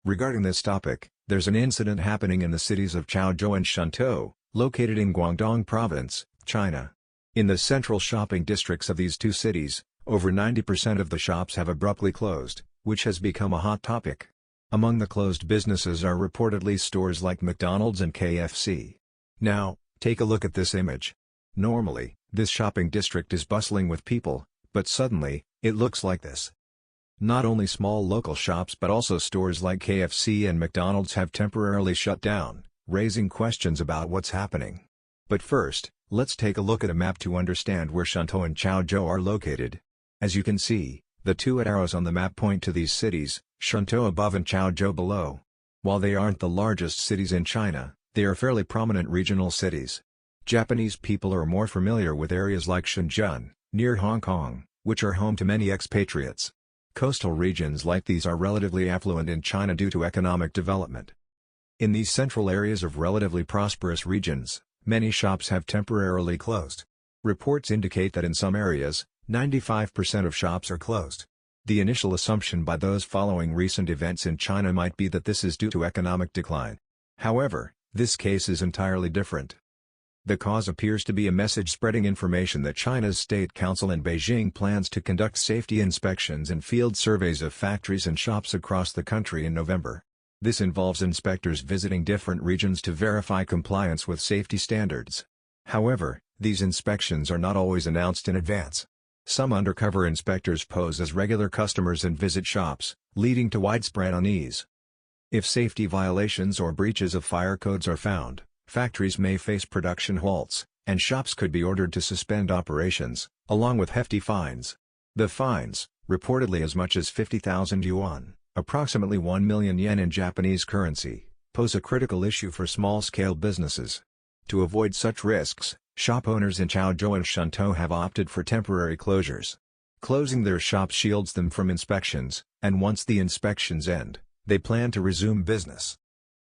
Regarding this topic, there's an incident happening in the cities of Chaozhou and Shantou, located in Guangdong Province, China. In the central shopping districts of these two cities, over 90% of the shops have abruptly closed, which has become a hot topic. Among the closed businesses are reportedly stores like McDonald's and KFC. Now, take a look at this image. Normally, this shopping district is bustling with people, but suddenly, it looks like this. Not only small local shops but also stores like KFC and McDonald's have temporarily shut down, raising questions about what's happening. But first, let's take a look at a map to understand where Shantou and Chaozhou are located. As you can see, the two arrows on the map point to these cities, Shantou above and Chaozhou below. While they aren't the largest cities in China, they are fairly prominent regional cities. Japanese people are more familiar with areas like Shenzhen, near Hong Kong, which are home to many expatriates. Coastal regions like these are relatively affluent in China due to economic development. In these central areas of relatively prosperous regions, many shops have temporarily closed. Reports indicate that in some areas, 95% of shops are closed. The initial assumption by those following recent events in China might be that this is due to economic decline. However, this case is entirely different. The cause appears to be a message spreading information that China's State Council in Beijing plans to conduct safety inspections and field surveys of factories and shops across the country in November. This involves inspectors visiting different regions to verify compliance with safety standards. However, these inspections are not always announced in advance. Some undercover inspectors pose as regular customers and visit shops, leading to widespread unease. If safety violations or breaches of fire codes are found, factories may face production halts, and shops could be ordered to suspend operations, along with hefty fines. The fines, reportedly as much as 50,000 yuan, approximately 1 million yen in Japanese currency, pose a critical issue for small-scale businesses. To avoid such risks, shop owners in Chaozhou and Shantou have opted for temporary closures. Closing their shops shields them from inspections, and once the inspections end, they plan to resume business.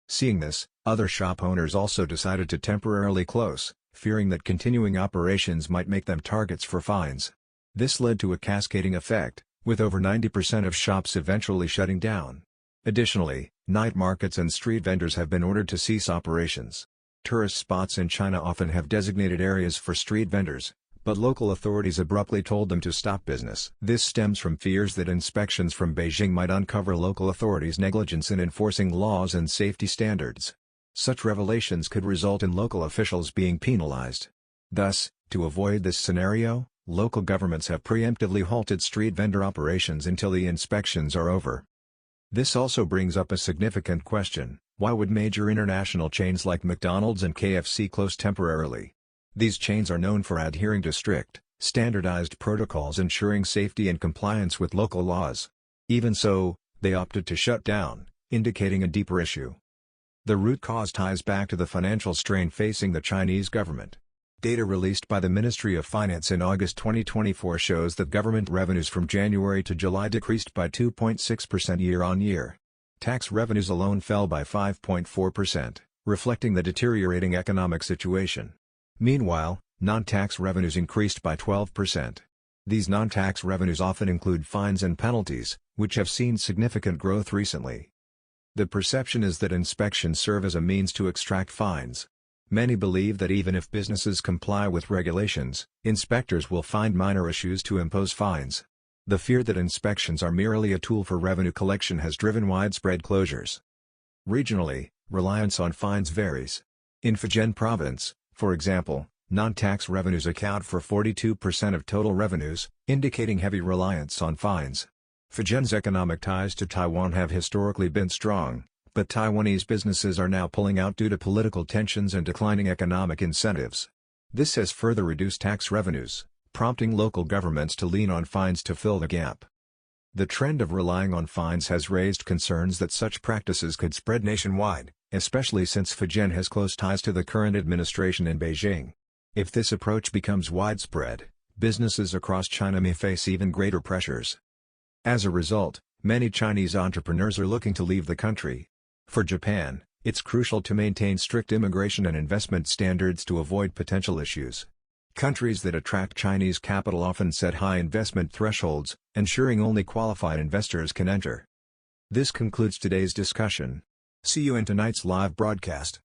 Seeing this, other shop owners also decided to temporarily close, fearing that continuing operations might make them targets for fines. This led to a cascading effect, with over 90% of shops eventually shutting down. Additionally, night markets and street vendors have been ordered to cease operations. Tourist spots in China often have designated areas for street vendors, but local authorities abruptly told them to stop business. This stems from fears that inspections from Beijing might uncover local authorities' negligence in enforcing laws and safety standards. Such revelations could result in local officials being penalized. Thus, to avoid this scenario, local governments have preemptively halted street vendor operations until the inspections are over. This also brings up a significant question: why would major international chains like McDonald's and KFC close temporarily? These chains are known for adhering to strict, standardized protocols ensuring safety and compliance with local laws. Even so, they opted to shut down, indicating a deeper issue. The root cause ties back to the financial strain facing the Chinese government. Data released by the Ministry of Finance in August 2024 shows that government revenues from January to July decreased by 2.6% year-on-year. Tax revenues alone fell by 5.4%, reflecting the deteriorating economic situation. Meanwhile, non-tax revenues increased by 12%. These non-tax revenues often include fines and penalties, which have seen significant growth recently. The perception is that inspections serve as a means to extract fines. Many believe that even if businesses comply with regulations, inspectors will find minor issues to impose fines. The fear that inspections are merely a tool for revenue collection has driven widespread closures. Regionally, reliance on fines varies. In Fujian Province, for example, non-tax revenues account for 42% of total revenues, indicating heavy reliance on fines. Fujian's economic ties to Taiwan have historically been strong, but Taiwanese businesses are now pulling out due to political tensions and declining economic incentives. This has further reduced tax revenues, prompting local governments to lean on fines to fill the gap. The trend of relying on fines has raised concerns that such practices could spread nationwide, especially since Fujian has close ties to the current administration in Beijing. If this approach becomes widespread, businesses across China may face even greater pressures. As a result, many Chinese entrepreneurs are looking to leave the country. For Japan, it's crucial to maintain strict immigration and investment standards to avoid potential issues. Countries that attract Chinese capital often set high investment thresholds, ensuring only qualified investors can enter. This concludes today's discussion. See you in tonight's live broadcast.